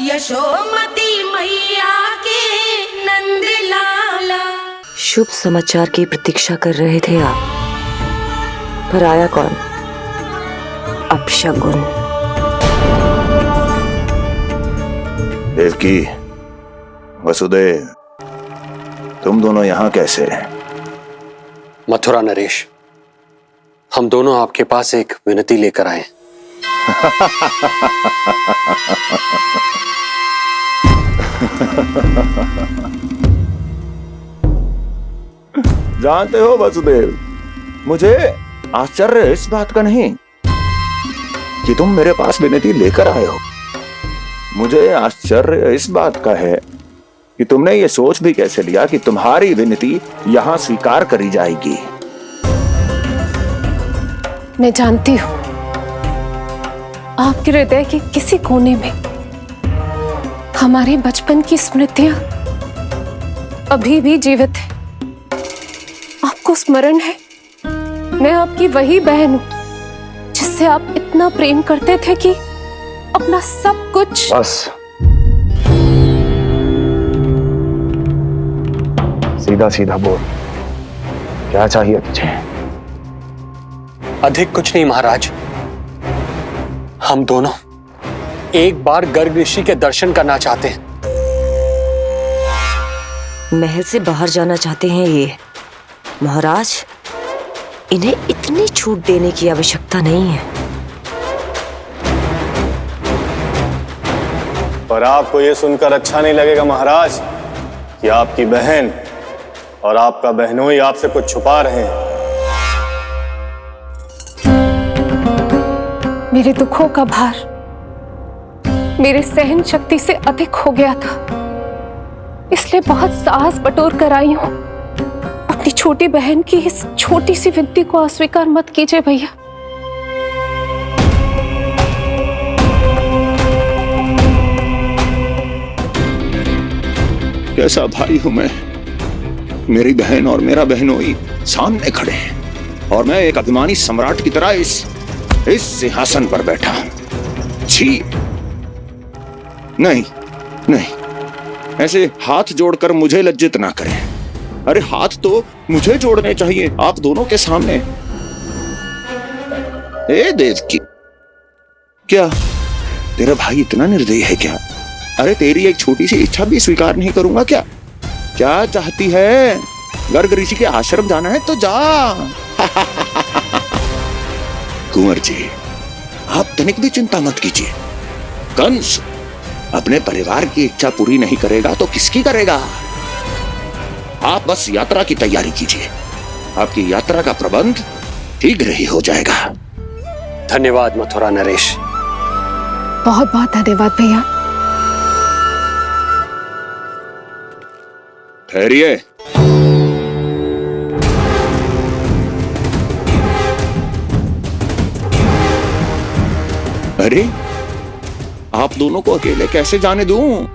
यशोमती मैया के नंद लाला। शुभ समाचार की प्रतीक्षा कर रहे थे आप, पर आया कौन? अपशगुन। देवकी, वसुदेव, तुम दोनों यहाँ कैसे? मथुरा नरेश, हम दोनों आपके पास एक विनती लेकर आए। जानते हो वसुदेव, मुझे आश्चर्य इस बात का नहीं कि तुम मेरे पास विनती लेकर आए हो। मुझे आश्चर्य इस बात का है कि तुमने ये सोच भी कैसे लिया कि तुम्हारी विनती यहां स्वीकार करी जाएगी। मैं जानती हूं आपके हृदय के किसी कोने में हमारे बचपन की स्मृतियां अभी भी जीवित है। आपको स्मरण है, मैं आपकी वही बहन हूं जिससे आप इतना प्रेम करते थे कि अपना सब कुछ। बस सीधा सीधा बोल, क्या चाहिए तुझे? अधिक कुछ नहीं महाराज, हम दोनों एक बार गर्ग ऋषि के दर्शन करना चाहते हैं। महल से बाहर जाना चाहते हैं ये महाराज। इन्हें इतनी छूट देने की आवश्यकता नहीं है। पर आपको यह सुनकर अच्छा नहीं लगेगा महाराज कि आपकी बहन और आपका बहनोई आपसे कुछ छुपा रहे हैं। मेरे दुखों का भार मेरे सहन शक्ति से अधिक हो गया था, इसलिए बहुत साहस बटोर कर आई हूं। अपनी छोटी बहन की इस छोटी सी विनती को अस्वीकार मत कीजिए भैया। कैसा भाई हूं मैं? मेरी बहन और मेरा बहनोई सामने खड़े हैं और मैं एक अभिमानी सम्राट की तरह इस सिंहासन पर बैठा हूं। छी, नहीं नहीं, ऐसे हाथ जोड़कर मुझे लज्जित ना करें। अरे हाथ तो मुझे जोड़ने चाहिए आप दोनों के सामने। ए देवकी, क्या तेरा भाई इतना निर्दयी है क्या? अरे तेरी एक छोटी सी इच्छा भी स्वीकार नहीं करूंगा क्या? क्या चाहती है? गर्ग ऋषि के आश्रम जाना है तो जा। कुंवर जी, आप तनिक भी चिंता मत कीजिए। कंस अपने परिवार की इच्छा पूरी नहीं करेगा तो किसकी करेगा? आप बस यात्रा की तैयारी कीजिए, आपकी यात्रा का प्रबंध शीघ्र ही हो जाएगा। धन्यवाद मथुरा नरेश। बहुत बहुत धन्यवाद भैया। ठहरिए। अरे आप दोनों को अकेले कैसे जाने दूं?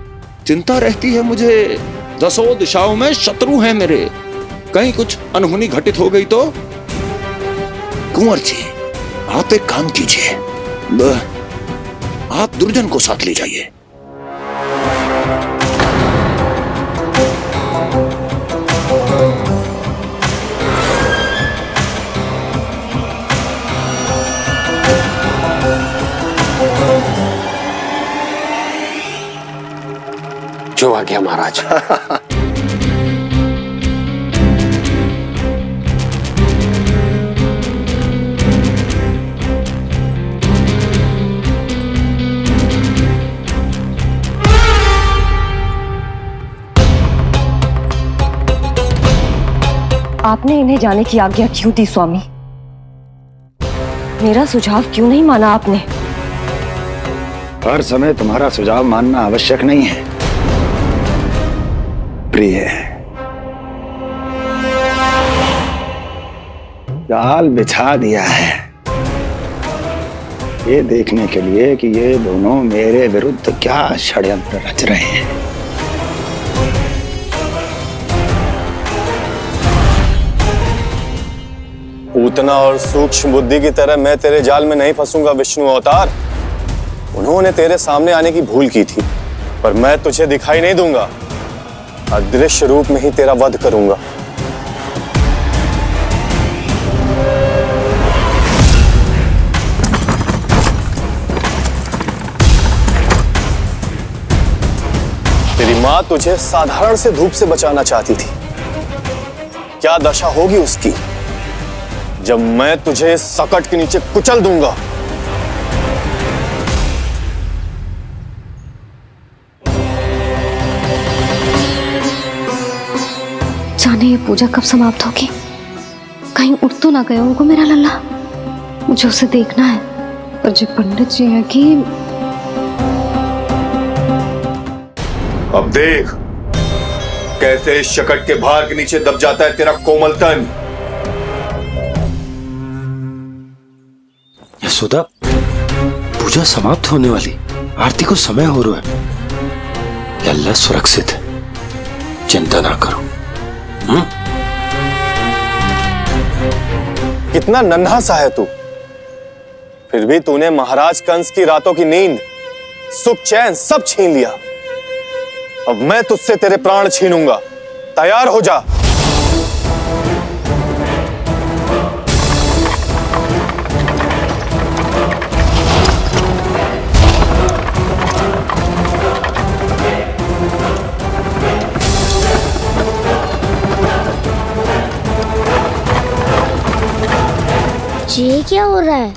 चिंता रहती है मुझे। दसों दिशाओं में शत्रु हैं मेरे। कहीं कुछ अनहोनी घटित हो गई तो? कुंवर जी, आप एक काम कीजिए, आप दुर्जन को साथ ले जाइए। जो आ गया महाराज। आपने इन्हें जाने की आज्ञा क्यों दी स्वामी? मेरा सुझाव क्यों नहीं माना आपने? हर समय तुम्हारा सुझाव मानना आवश्यक नहीं है प्रिय। जाल बिछा दिया है ये देखने के लिए कि ये दोनों मेरे विरुद्ध क्या षड्यंत्र रच रहे हैं। पूतना और सूक्ष्म बुद्धि की तरह मैं तेरे जाल में नहीं फंसूंगा विष्णु अवतार। उन्होंने तेरे सामने आने की भूल की थी पर मैं तुझे दिखाई नहीं दूंगा, अदृश्य रूप में ही तेरा वध करूंगा। तेरी मां तुझे साधारण से धूप से बचाना चाहती थी, क्या दशा होगी उसकी जब मैं तुझे इस सकट के नीचे कुचल दूंगा। जाने ये पूजा कब समाप्त होगी, कहीं उठ तो ना गया होगा मेरा लल्ला। मुझे उसे देखना है। पर जो पंडित जी है कि अब देख कैसे इस शकट के भार के नीचे दब जाता है तेरा कोमल तन। यशोदा, पूजा समाप्त होने वाली, आरती को समय हो रहा है। ये अल्लाह सुरक्षित है, चिंता ना करो। कितना नन्हा सा है तू, फिर भी तूने महाराज कंस की रातों की नींद, सुख चैन सब छीन लिया। अब मैं तुझसे तेरे प्राण छीनूंगा, तैयार हो जा। ये क्या हो रहा है?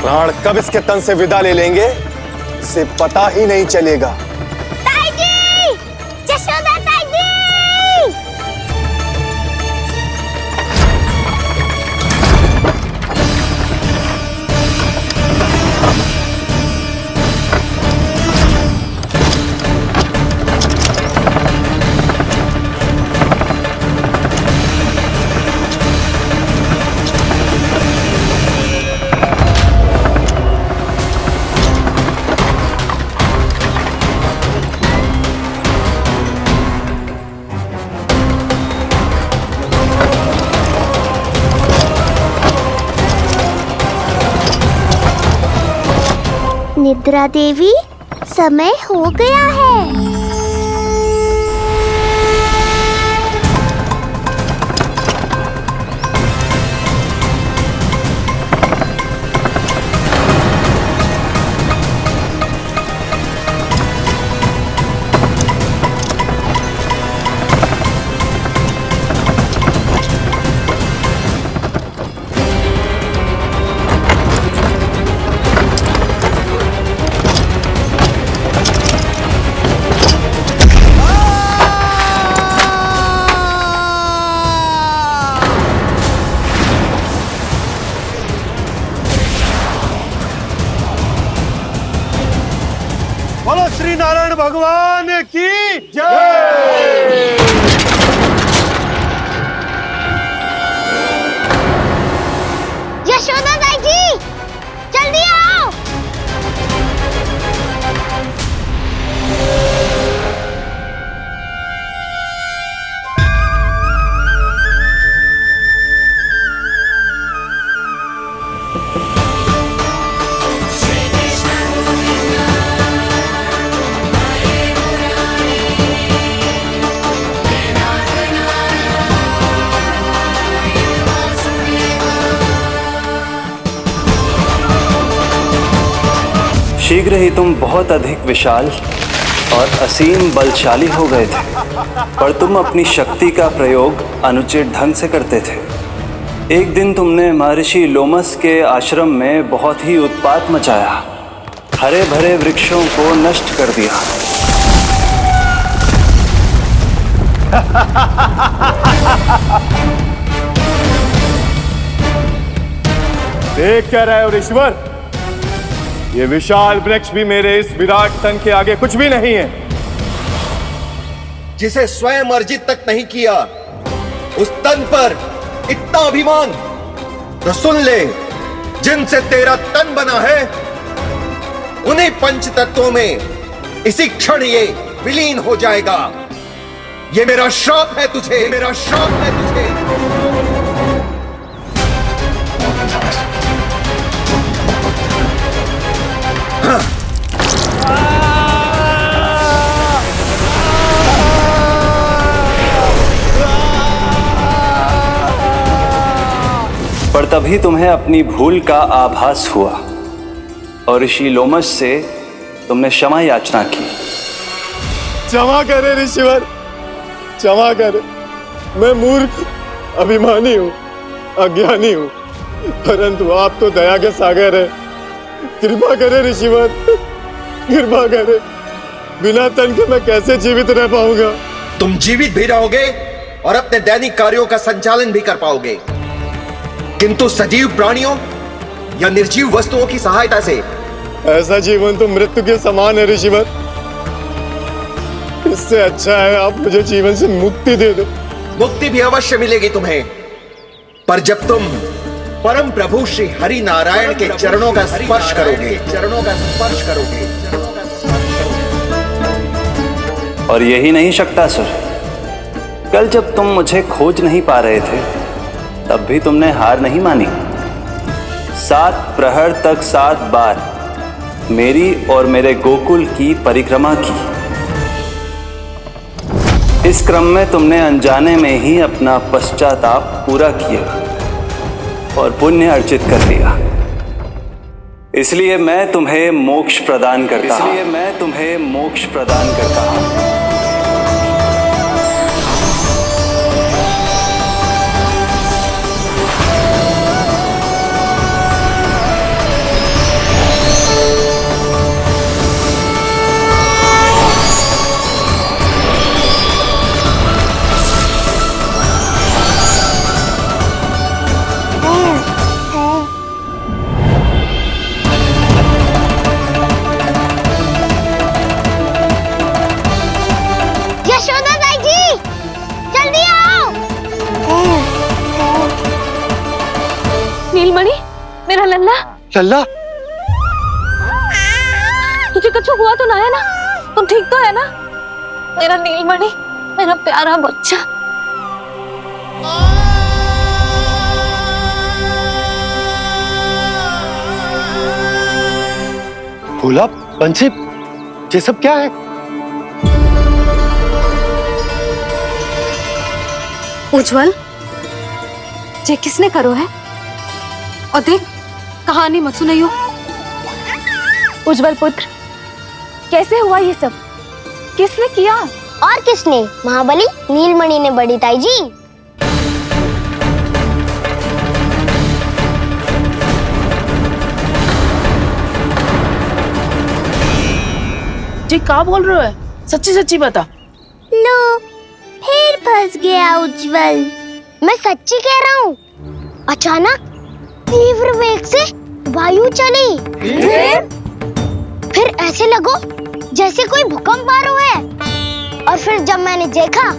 प्राण कब इसके तन से विदा ले लेंगे इसे पता ही नहीं चलेगा। ताई जी! यशोदा ताई जी! निद्रा देवी, समय हो गया है। बोलो श्री नारायण भगवान की जय। यशोदा ताई जी, जल्दी आओ। शीघ्र ही तुम बहुत अधिक विशाल और असीम बलशाली हो गए थे, पर तुम अपनी शक्ति का प्रयोग अनुचित ढंग से करते थे। एक दिन तुमने महर्षि लोमस के आश्रम में बहुत ही उत्पात मचाया, हरे भरे वृक्षों को नष्ट कर दिया। देख क्या रहे हो ऋषिवर? ये विशाल वृक्ष भी मेरे इस विराट तन के आगे कुछ भी नहीं है। जिसे स्वयं अर्जित तक नहीं किया, उस तन पर इतना अभिमान, तो सुन ले, जिनसे तेरा तन बना है उन्हीं पंच तत्वों में इसी क्षण ये विलीन हो जाएगा। ये मेरा श्राप है तुझे, मेरा श्राप है तुझे। पर तभी तुम्हें अपनी भूल का आभास हुआ और ऋषि लोमस से तुमने क्षमा याचना की। क्षमा करे ऋषिवर, क्षमा करे। मैं मूर्ख, अभिमानी हूँ, अज्ञानी हूँ, परंतु आप तो दया के सागर है। कृपा करे ऋषिवर, कृपा करे। बिना तन के मैं कैसे जीवित रह पाऊंगा? तुम जीवित भी रहोगे और अपने दैनिक कार्यों का संचालन भी कर पाओगे, किंतु सजीव प्राणियों या निर्जीव वस्तुओं की सहायता से। ऐसा जीवन तो मृत्यु के समान है ऋषिवर। इससे अच्छा है आप मुझे जीवन से मुक्ति दे दो। मुक्ति भी अवश्य मिलेगी तुम्हें, पर जब तुम परम प्रभु श्री हरि नारायण के चरणों का स्पर्श करोगे, चरणों का स्पर्श करोगे। और यही नहीं शक्तासुर, कल जब तुम मुझे खोज नहीं पा रहे थे, तब भी तुमने हार नहीं मानी। 7 प्रहर तक 7 बार मेरी और मेरे गोकुल की परिक्रमा की। इस क्रम में तुमने अनजाने में ही अपना पश्चाताप पूरा किया और पुण्य अर्जित कर लिया। इसलिए मैं तुम्हें मोक्ष प्रदान करता हूं। इसलिए मैं तुम्हें मोक्ष प्रदान करता हूं। नीलमणि, मेरा लल्ला। लल्ला, तुझे कुछ हुआ तो ना है ना? तुम ठीक तो है ना? मेरा नीलमणि, मेरा प्यारा बच्चा। भोला, बंसी, ये सब क्या है? उज्जवल, ये किसने करो है? और देख, कहानी मत सुनाइयो। उज्जवल पुत्र, कैसे हुआ ये सब? किसने किया? और किसने? महाबली नीलमणि ने बड़ी ताई जी। जी क्या बोल रहे हो? सच्ची सच्ची बता। लो, फिर फंस गया उज्जवल। मैं सच्ची कह रहा हूँ। अचानक तीव्र वेग से वायु चली। फिर ऐसे लगो जैसे कोई भूकंप आ रहा है। और फिर जब मैंने देखा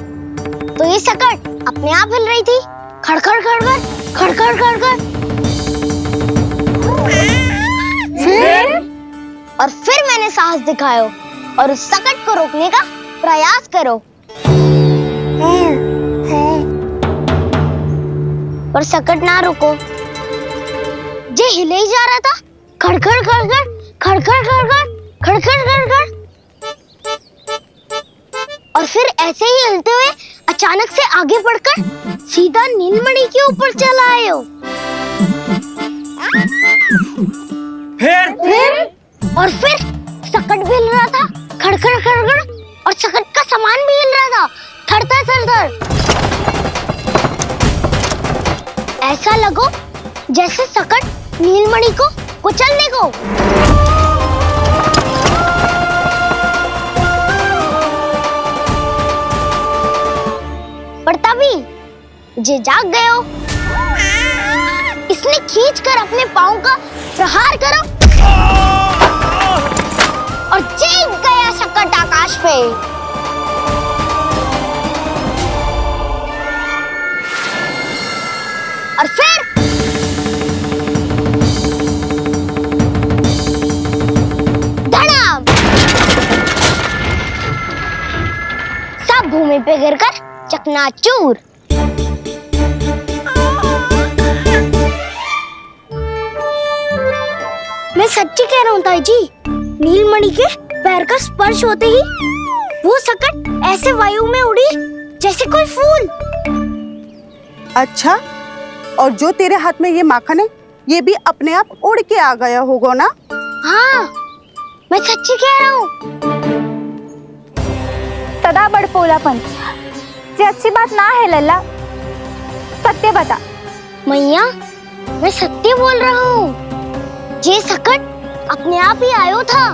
तो ये सकट अपने आप हिल रही थी, खड़खड़ खड़खड़ खड़खड़ खड़खड़। फिर मैंने साहस दिखाया और उस सकट को रोकने का प्रयास करो, पर सकट ना रुको। जे हिले ही जा रहा था, खड़खड़ खड़खड़ खड़खड़ खड़खड़ खड़खड़ खड़खड़। और फिर ऐसे ही हिलते हुए अचानक से आगे बढ़कर सीधा नीलमणि के ऊपर चला आए हो। फिर और फिर खड़खड़ खड़खड़ और सकट का सामान भी हिल रहा था, थरथर थरथर। ऐसा लगो जैसे सकट नीलमणि को कुचलने को। पर तभी जे जाग गए हो, इसने खींचकर अपने पांव का प्रहार करो और चीख गया सकट आकाश पे। और फिर धड़ाम, सब भूमि पे गिरकर चकनाचूर। मैं सच्ची कह रहा हूँ ताई जी, नीलमणि के पैर का स्पर्श होते ही वो सकट ऐसे वायु में उड़ी जैसे कोई फूल। अच्छा, और जो तेरे हाथ में ये माखन है, ये भी अपने आप उड़ के आ गया होगा ना? हाँ, मैं सच्ची कह रहा हूँ। सदा बड़पोलापन, ये अच्छी बात ना है लल्ला, सत्य बता। मैया, मैं सत्य बोल रहा हूँ। ये सकट अपने आप ही आयो था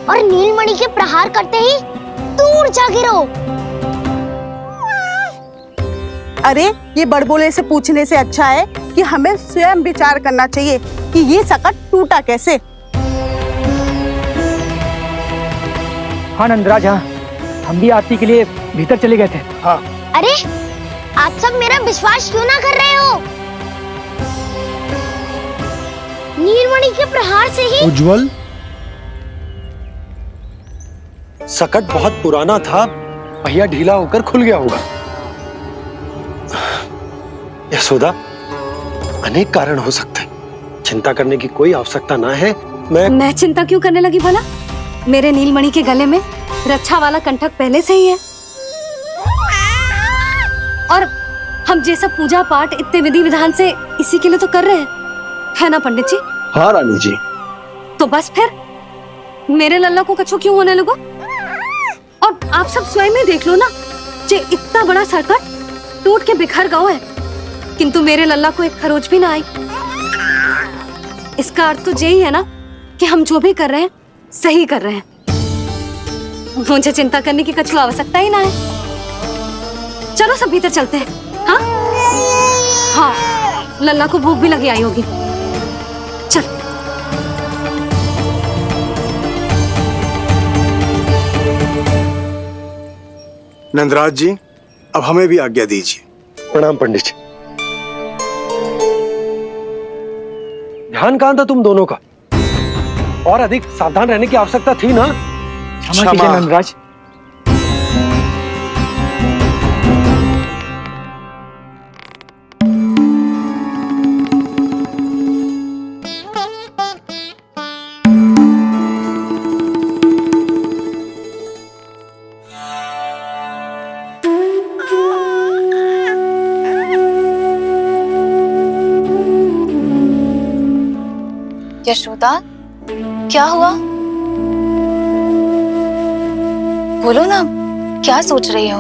और नीलमणि के प्रहार करते ही दूर जा गिरो। अरे, ये बड़बोले से पूछने से अच्छा है कि हमें स्वयं विचार करना चाहिए कि ये सकट टूटा कैसे। हाँ नंदराज, हाँ, हम भी आरती के लिए भीतर चले गए थे। हाँ। अरे, आप सब मेरा विश्वास क्यों ना कर रहे हो? नीलमणि के प्रहार से ही उज्जवल, सकट बहुत पुराना था, पहिया ढीला होकर खुल गया होगा। यशोदा, अनेक कारण हो सकते हैं, चिंता करने की कोई आवश्यकता ना है। मैं चिंता क्यों करने लगी भला? मेरे नीलमणि के गले में रक्षा वाला कंठक पहले से ही है, और हम ये सब पूजा पाठ इतने विधि विधान से इसी के लिए तो कर रहे हैं, है ना पंडित जी? हाँ रानी जी। तो बस फिर मेरे लल्ला को कछु क्यों होने लगो? और आप सब स्वयं ही देख लो ना, जे इतना बड़ा सकट टूट के बिखर गया है, किंतु मेरे लल्ला को एक खरोच भी ना आई। इसका अर्थ तो यही है ना कि हम जो भी कर रहे हैं सही कर रहे हैं। मुझे चिंता करने की कछु आवश्यकता ही ना है। चलो सब भीतर चलते हैं। हाँ हाँ, लल्ला को भूख भी लगी आई होगी। चल। नंदराज जी, अब हमें भी आज्ञा दीजिए। प्रणाम पंडित जी। ध्यान कहाँ था तुम दोनों का? और अधिक सावधान रहने की आवश्यकता थी ना? क्षमा कीजिए नंदराज। यशोदा, क्या हुआ? बोलो ना, क्या सोच रही हो?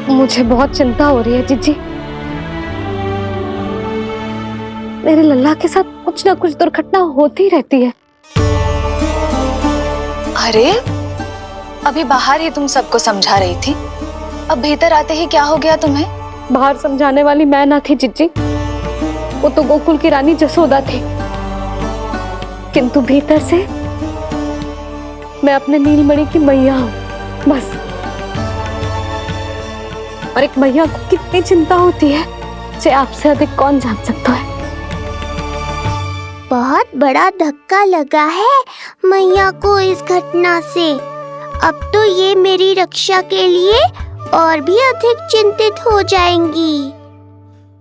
मुझे बहुत चिंता हो रही है जीजी। मेरे लल्ला के साथ कुछ ना कुछ दुर्घटना होती रहती है। अरे, अभी बाहर ही तुम सबको समझा रही थी, अब भीतर आते ही क्या हो गया तुम्हें? बाहर समझाने वाली मैं ना थी जीजी, वो तो गोकुल की रानी जसोदा थी, किंतु भीतर से मैं अपने नीलमणि की मैया हूँ, बस। और एक मैया को कितनी चिंता होती है, जे आपसे अधिक कौन जान सकता है। बहुत बड़ा धक्का लगा है मैया को इस घटना से। अब तो ये मेरी रक्षा के लिए और भी अधिक चिंतित हो जाएंगी।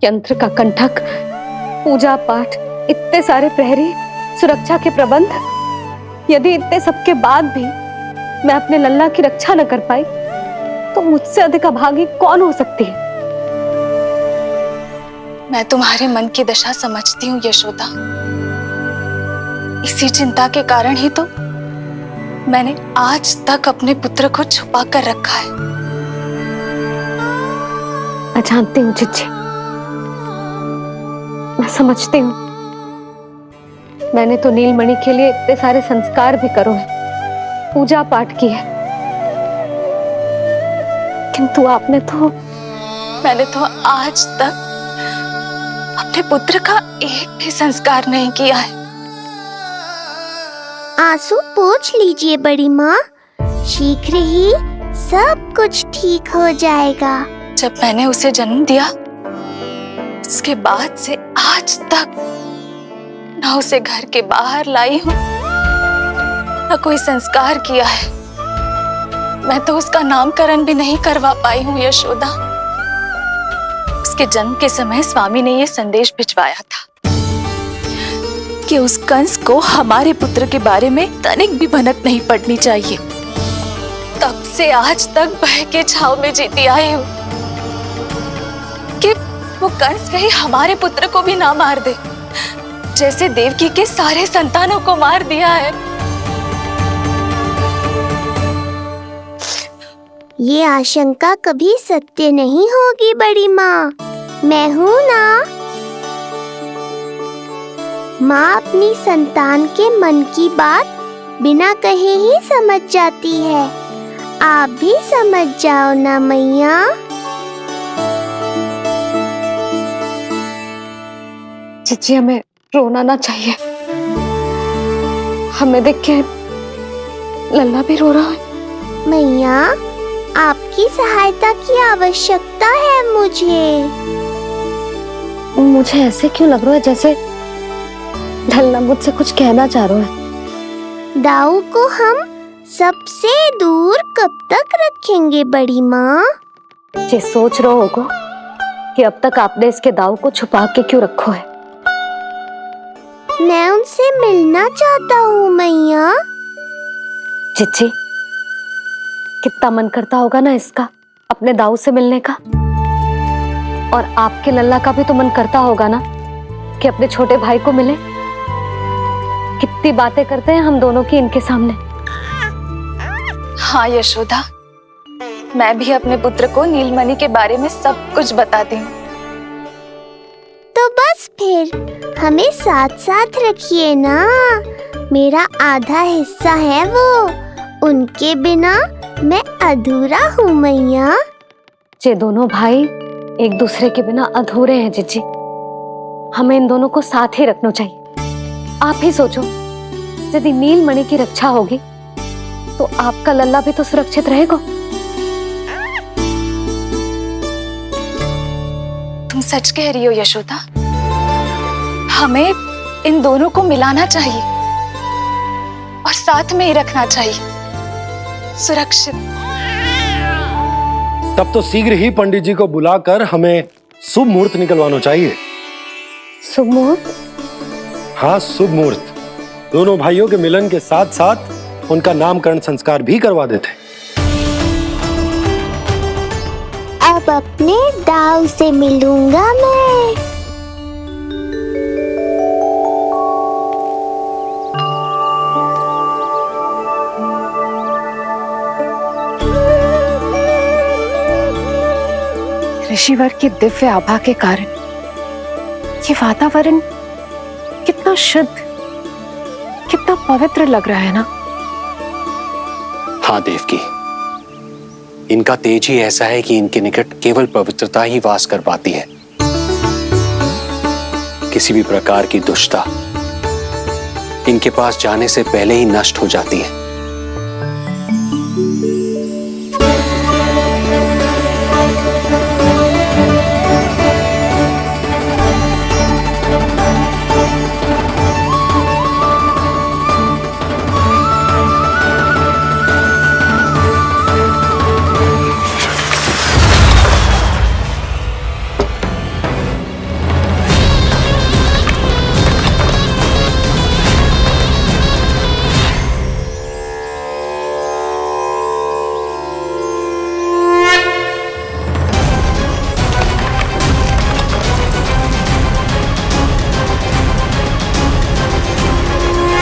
यंत्र का कंठक, पूजा पाठ, इतने सारे प्रहरी, सुरक्षा के प्रबंध, यदि इतने सबके बाद भी मैं अपने लल्ला की रक्षा न कर पाई, तो मुझसे अधिक अभागी कौन हो सकती है? मैं तुम्हारे मन की दशा समझती हूँ यशोदा। इसी चिंता के कारण ही तो मैंने आज तक अपने पुत्र को छुपा कर रखा है। मैं जानती हूँ जिज्जी, मैं समझती हूँ। मैंने तो नीलमणि के लिए इतने सारे संस्कार भी करो है, पूजा पाठ की है, किंतु मैंने तो आज तक अपने पुत्र का एक भी संस्कार नहीं किया है। आंसू पोंछ लीजिए बड़ी माँ, शीघ्र ही सब कुछ ठीक हो जाएगा। जब मैंने उसे जन्म दिया, उसके बाद से आज तक न उसे घर के बाहर लाई हूँ, न कोई संस्कार किया है। मैं तो उसका नामकरण भी नहीं करवा पाई हूँ यशोदा। उसके जन्म के समय स्वामी ने यह संदेश भिजवाया था कि उस कंस को हमारे पुत्र के बारे में तनिक भी भनक नहीं पड़नी चाहिए। तब से आज तक भय के छाव में जीती आई हूँ कि वो कंस कहीं हमारे पुत्र को भी ना मार दे, जैसे देवकी के सारे संतानों को मार दिया है। ये आशंका कभी सत्य नहीं होगी बड़ी माँ, मैं हूँ ना। माँ अपनी संतान के मन की बात बिना कहे ही समझ जाती है। आप भी समझ जाओ ना मैया। जिज्जी, हमें रोना ना चाहिए। हमें देख के लल्ला भी रो रहा है। मैया, आपकी सहायता की आवश्यकता है मुझे। मुझे ऐसे क्यों लग रहा है जैसे लल्ला मुझसे कुछ कहना चाह रहा है। दाऊ को हम सबसे दूर कब तक रखेंगे बड़ी माँ? ये सोच रहे होगो कि अब तक आपने इसके दाऊ को छुपा के क्यों रखो है। मैं उनसे मिलना चाहता हूँ मैया। जिज्जी, कितना मन करता होगा ना इसका अपने दाऊ से मिलने का। और आपके लल्ला का भी तो मन करता होगा ना कि अपने छोटे भाई को मिले। कितनी बातें करते हैं हम दोनों की इनके सामने। हाँ यशोदा, मैं भी अपने पुत्र को नीलमणि के बारे में सब कुछ बताती हूँ। तो बस फिर हमें साथ साथ रखिए ना। मेरा आधा हिस्सा है वो, उनके बिना मैं अधूरा हूँ मैया। ये दोनों भाई एक दूसरे के बिना अधूरे हैं जिज्जी। हमें इन दोनों को साथ ही रखना चाहिए। आप ही सोचो, यदि नीलमणि की रक्षा होगी तो आपका लल्ला भी तो सुरक्षित रहेगा। तुम सच कह रही हो यशोदा, हमें इन दोनों को मिलाना चाहिए और साथ में ही रखना चाहिए, सुरक्षित। तब तो शीघ्र ही पंडित जी को बुलाकर हमें शुभ मुहूर्त निकलवाना चाहिए। शुभ मुहूर्त? हाँ, शुभ मुहूर्त। दोनों भाइयों के मिलन के साथ साथ उनका नामकरण संस्कार भी करवा देते। अब अपने दाऊ से मिलूंगा मैं। ऋषिवर की दिव्य आभा के कारण ये वातावरण कितना शुद्ध, कितना पवित्र लग रहा है ना। हाँ देवकी, इनका तेज ही ऐसा है कि इनके निकट केवल पवित्रता ही वास कर पाती है। किसी भी प्रकार की दुष्टता इनके पास जाने से पहले ही नष्ट हो जाती है।